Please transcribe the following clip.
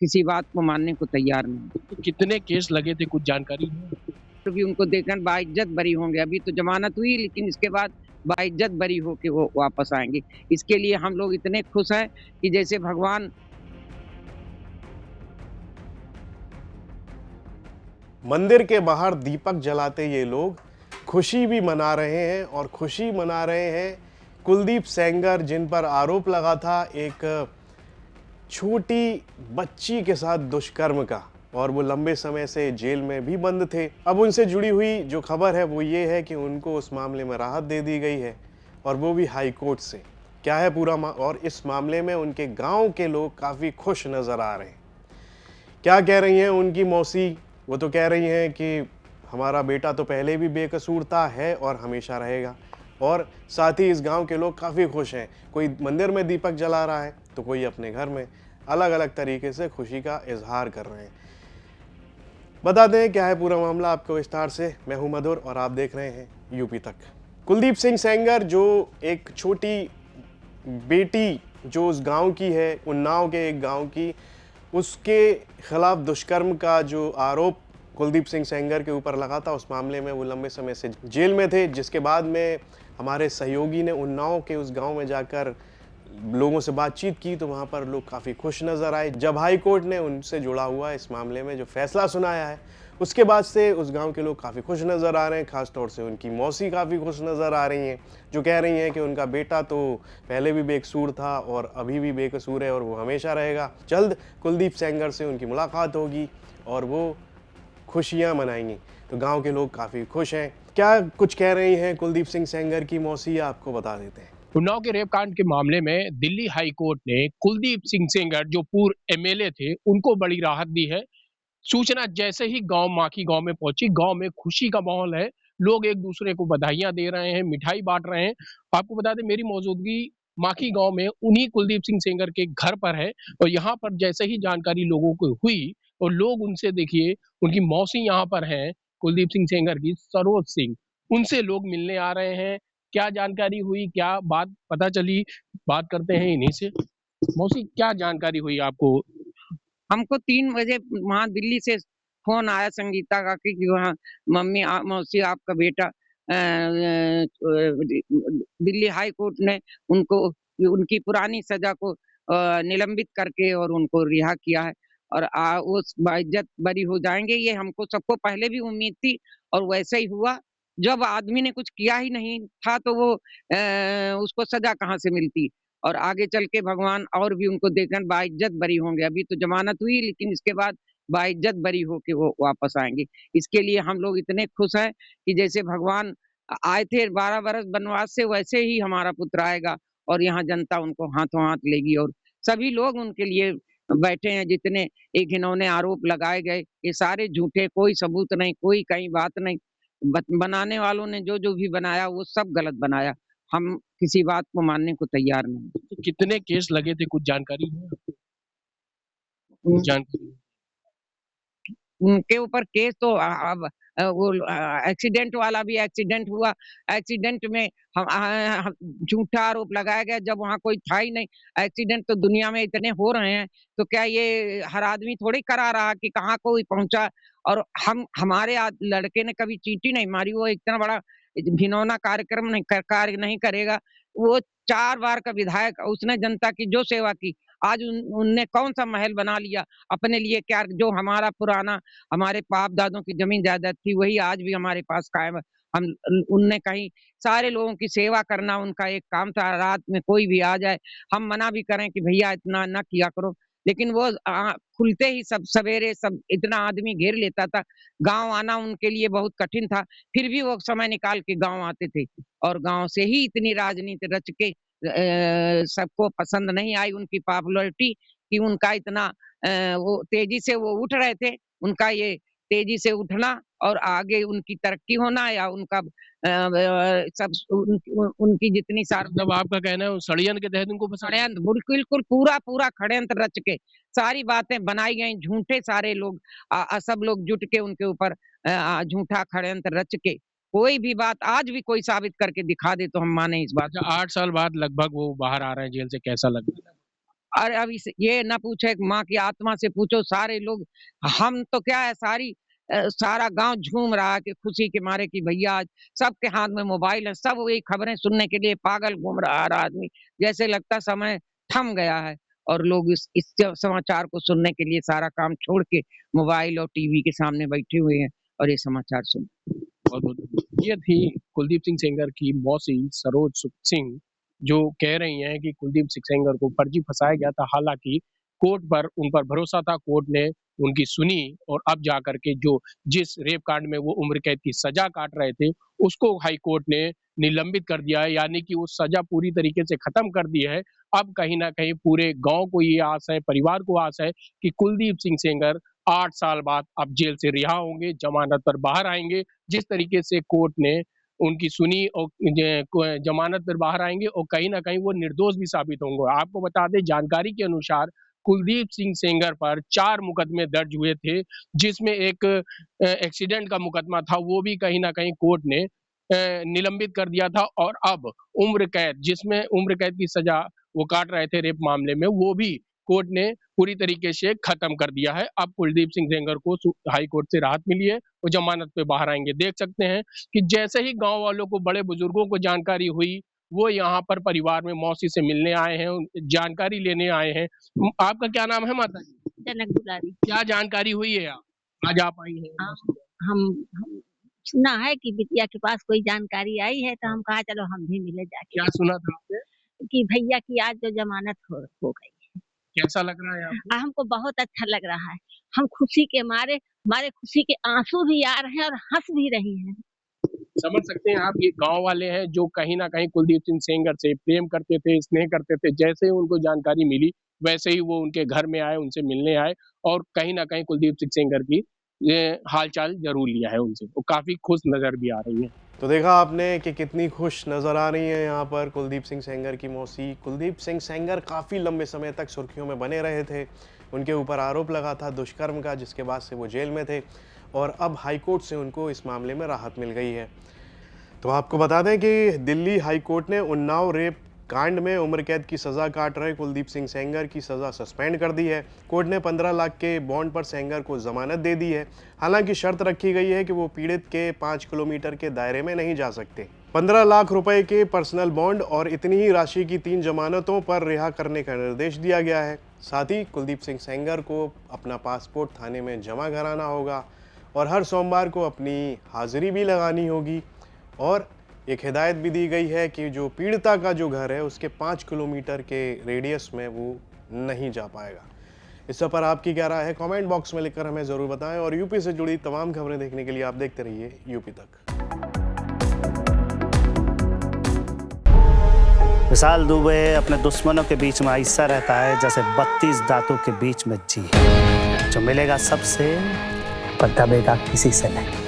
किसी बात को मानने को तैयार नहीं। तो कितने केस लगे थे, कुछ जानकारी है? तो भी उनको देखकर बाइज्जत बरी होंगे। अभी तो जमानत हुई, लेकिन इसके बाद बाइज्जत बरी होके वो वापस आएँगे। इसके लिए हम लोग इतने खुश हैं कि जैसे भगवान मंदिर के बाहर दीपक जलाते ये लोग खुशी भी मना रहे हैं, और खुशी मना रहे हैं कुलदीप सेंगर, जिन पर आरोप लगा था एक छोटी बच्ची के साथ दुष्कर्म का, और वो लंबे समय से जेल में भी बंद थे। अब उनसे जुड़ी हुई जो खबर है वो ये है कि उनको उस मामले में राहत दे दी गई है, और वो भी हाई कोर्ट से। क्या है पूरा और इस मामले में उनके गांव के लोग काफ़ी खुश नज़र आ रहे हैं। क्या कह रही हैं उनकी मौसी? वो तो कह रही हैं कि हमारा बेटा तो पहले भी बेकसूर था, है और हमेशा रहेगा। और साथ ही इस गांव के लोग काफ़ी खुश हैं। कोई मंदिर में दीपक जला रहा है तो कोई अपने घर में। अलग अलग तरीके से खुशी का इजहार कर रहे हैं। बता दें क्या है पूरा मामला आपको विस्तार से। मैं हूं मधुर और आप देख रहे हैं यूपी तक। कुलदीप सिंह सेंगर, जो एक छोटी बेटी जो उस गांव की है, उन्नाव के एक गांव की, उसके खिलाफ दुष्कर्म का जो आरोप कुलदीप सिंह सेंगर के ऊपर लगा था, उस मामले में वो लंबे समय से जेल में थे, जिसके बाद में हमारे सहयोगी ने उन्नाव के उस गांव में जाकर लोगों से बातचीत की तो वहां पर लोग काफ़ी खुश नज़र आए। जब हाई कोर्ट ने उनसे जुड़ा हुआ इस मामले में जो फैसला सुनाया है, उसके बाद से उस गांव के लोग काफ़ी खुश नज़र आ रहे हैं। खासतौर से उनकी मौसी काफ़ी खुश नज़र आ रही हैं, जो कह रही हैं कि उनका बेटा तो पहले भी बेकसूर था और अभी भी बेकसूर है और वो हमेशा रहेगा। जल्द कुलदीप सेंगर से उनकी मुलाकात होगी और वो खुशियाँ मनाएंगी। तो गांव के लोग काफ़ी खुश हैं। क्या कुछ कह रही हैं कुलदीप सिंह सेंगर की मौसी, आपको बता देते हैं। उन्नाव के रेप कांड के मामले में दिल्ली हाई कोर्ट ने कुलदीप सिंह सेंगर, जो पूर्व एमएलए थे, उनको बड़ी राहत दी है। सूचना जैसे ही माखी गांव में पहुंची, गांव में खुशी का माहौल है। लोग एक दूसरे को बधाइयां दे रहे हैं, मिठाई बांट रहे हैं। आपको बता दें, मेरी मौजूदगी माखी गांव में उन्हीं कुलदीप सिंह सेंगर के घर पर है। और यहाँ पर जैसे ही जानकारी लोगों को हुई, और लोग उनसे, देखिए, उनकी मौसी यहाँ पर है कुलदीप सिंह सेंगर की, सरोज सिंह, उनसे लोग मिलने आ रहे हैं। क्या जानकारी हुई, क्या बात पता चली, बात करते हैं इन्हीं से। मौसी, क्या जानकारी हुई आपको? हमको 3 बजे वहाँ दिल्ली से फ़ोन आया संगीता का कि वहाँ मम्मी मौसी आपका बेटा दिल्ली हाई कोर्ट ने उनको उनकी पुरानी सज़ा को निलंबित करके और उनको रिहा किया है, और उस बाइज्जत बरी हो जाएँगे। ये हमको सबको पहले भी उम्मीद थी और वैसे ही हुआ। जब आदमी ने कुछ किया ही नहीं था तो वो उसको सज़ा कहाँ से मिलती? और आगे चल के भगवान और भी उनको देकर बाइज्जत बरी होंगे। अभी तो जमानत हुई, लेकिन इसके बाद बाइज्जत बरी होके वो वापस आएँगे। इसके लिए हम लोग इतने खुश हैं कि जैसे भगवान आए थे 12 बरस वनवास से, वैसे ही हमारा पुत्र आएगा और यहाँ जनता उनको हाथों-हाथ लेगी, और सभी लोग उनके लिए बैठे हैं। जितने ये घिनौने आरोप लगाए गए, ये सारे झूठे, कोई सबूत नहीं, कोई कहीं बात नहीं। बनाने वालों ने जो-जो भी बनाया वो सब गलत बनाया। हम किसी बात को मानने को तैयार नहीं। तो कितने केस लगे थे, कुछ जानकारी है? कुछ उन जानकारी? उनके ऊपर केस तो अब वो एक्सीडेंट वाला भी एक्सीडेंट हुआ। एक्सीडेंट में झूठा आरोप लगाया गया, जब वहाँ कोई था ही नहीं। एक्सीडेंट तो दुनिया में इतने हो रहे हैं, तो क्या ये हर आदमी थोड़ी करा रहा कि कहाँ कोई पहुँचा? और हमारे लड़के ने कभी चींटी नहीं मारी, वो इतना बड़ा घिनौना कार्यक्रम नहीं कार्य नहीं करेगा। वो 4 बार का विधायक, उसने जनता की जो सेवा की, आज उनने कौन-सा महल बना लिया अपने लिए? क्या जो हमारा पुराना हमारे बाप-दादों की ज़मीन-जायदाद थी, वही आज भी हमारे पास कायम है। हम उनने कहीं सारे लोगों की सेवा करना उनका एक काम था। रात में कोई भी आ जाए, हम मना भी करें कि भैया इतना ना किया करो, लेकिन वो खुलते ही सब सवेरे सब इतना आदमी घेर लेता था। गाँव आना उनके लिए बहुत कठिन था, फिर भी वो समय निकाल के गाँव आते थे, और गाँव से ही इतनी राजनीति रच के सबको पसंद नहीं आई उनकी पॉपुलैरिटी कि उनका इतना वो तेज़ी से वो उठ रहे थे। उनका ये तेज़ी से उठना और आगे उनकी तरक्की होना, या उनका सब उनकी जितनी मतलब आपका कहना है, वो षड्यंत्र के तहत उनको फँसाया? षड्यंत्र बिल्कुल पूरा षड्यंत्र रच के सारी बातें बनाई गई, झूठे सारे लोग सब लोग जुट के उनके ऊपर झूठा षड्यंत्र रच के कोई भी बात आज भी कोई साबित करके दिखा दे तो हम माने इस बात अच्छा, को। 8 साल बाद लगभग वो बाहर आ रहे हैं जेल से, कैसा लग रहा है? और अब इस ये ना पूछे, माँ की आत्मा से पूछो, सारे लोग, हम तो क्या है, सारा गांव झूम रहा है कि खुशी के मारे कि भैया आज सबके हाथ में मोबाइल है, सब वही खबरें सुनने के लिए पागल घूम रहा है आदमी, जैसे लगता समय थम गया है। और लोग इस समाचार को सुनने के लिए सारा काम छोड़ के मोबाइल और टीवी के सामने बैठे हुए हैं और ये समाचार सुन। ये थी कुलदीप सिंह सेंगर की मौसी सरोज सिंह, जो कह रही हैं कि कुलदीप सिंह सेंगर को फर्जी फंसाया गया था। हालांकि कोर्ट पर उन पर भरोसा था, कोर्ट ने उनकी सुनी और अब जाकर के जो जिस रेप कांड में वो उम्र कैद की सजा काट रहे थे, उसको हाई कोर्ट ने निलंबित कर दिया है, यानी कि वो सजा पूरी तरीके से खत्म कर दी है। अब कहीं ना कहीं पूरे गांव को ये आस है, परिवार को आस है कि कुलदीप सिंह सेंगर 8 साल बाद अब जेल से रिहा होंगे, जमानत पर बाहर आएंगे। जिस तरीके से कोर्ट ने उनकी सुनी और जमानत पर बाहर आएंगे और कहीं ना कहीं वो निर्दोष भी साबित होंगे। आपको बता दें, जानकारी के अनुसार कुलदीप सिंह सेंगर पर 4 मुकदमे दर्ज हुए थे, जिसमें एक एक्सीडेंट का मुकदमा था, वो भी कहीं ना कहीं कोर्ट ने निलंबित कर दिया था। और अब उम्र कैद, जिसमें उम्र कैद की सजा वो काट रहे थे रेप मामले में, वो भी कोर्ट ने पूरी तरीके से खत्म कर दिया है। अब कुलदीप सिंह सेंगर को हाई कोर्ट से राहत मिली है, वो जमानत पे बाहर आएंगे। देख सकते हैं कि जैसे ही गांव वालों को, बड़े बुजुर्गों को जानकारी हुई, वो यहाँ पर परिवार में मौसी से मिलने आए हैं, जानकारी लेने आए हैं। आपका क्या नाम है माता जी? जनक दुलारी। क्या जानकारी हुई है आज आप आई हैं? हम सुना है कि बिटिया के पास कोई जानकारी आई है, तो हम कहा चलो हम भी मिले जाके। क्या सुना था आपने? कि भैया की आज जो जमानत हो गई। कैसा लग रहा है आपको? हमको बहुत अच्छा लग रहा है। हम खुशी के मारे, हमारे खुशी के आंसू भी आ रहे हैं और हंस भी रही हैं। समझ सकते हैं आप, ये गांव वाले हैं जो कहीं ना कहीं कुलदीप सिंह सेंगर से प्रेम करते थे, स्नेह करते थे। जैसे ही उनको जानकारी मिली, वैसे ही वो उनके घर में आए, उनसे मिलने आए और कहीं ना कहीं कुलदीप सिंह सेंगर की ये हालचाल जरूर लिया है उनसे। वो काफी खुश नजर भी आ रही है। तो देखा आपने कि कितनी खुश नज़र आ रही है यहाँ पर कुलदीप सिंह सेंगर की मौसी। कुलदीप सिंह सेंगर काफ़ी लंबे समय तक सुर्खियों में बने रहे थे। उनके ऊपर आरोप लगा था दुष्कर्म का, जिसके बाद से वो जेल में थे और अब हाई कोर्ट से उनको इस मामले में राहत मिल गई है। तो आपको बता दें कि दिल्ली हाई कोर्ट ने उन्नाव रेप कांड में उम्र कैद की सज़ा काट रहे कुलदीप सिंह सेंगर की सज़ा सस्पेंड कर दी है। कोर्ट ने 15 लाख के बॉन्ड पर सेंगर को जमानत दे दी है। हालांकि शर्त रखी गई है कि वो पीड़ित के 5 किलोमीटर के दायरे में नहीं जा सकते। 15 लाख रुपए के पर्सनल बॉन्ड और इतनी ही राशि की 3 जमानतों पर रिहा करने का निर्देश दिया गया है। साथ ही कुलदीप सिंह सेंगर को अपना पासपोर्ट थाने में जमा कराना होगा और हर सोमवार को अपनी हाजिरी भी लगानी होगी। और एक हिदायत भी दी गई है कि जो पीड़िता का जो घर है उसके 5 किलोमीटर के रेडियस में वो नहीं जा पाएगा। इस पर आपकी क्या राय है, कमेंट बॉक्स में लिखकर हमें ज़रूर बताएं और यूपी से जुड़ी तमाम खबरें देखने के लिए आप देखते रहिए यूपी तक। विशाल दुबे अपने दुश्मनों के बीच में ऐसा रहता है जैसे 32 दांतों के बीच में जी, जो मिलेगा सबसे पर दबेगा किसी से नहीं।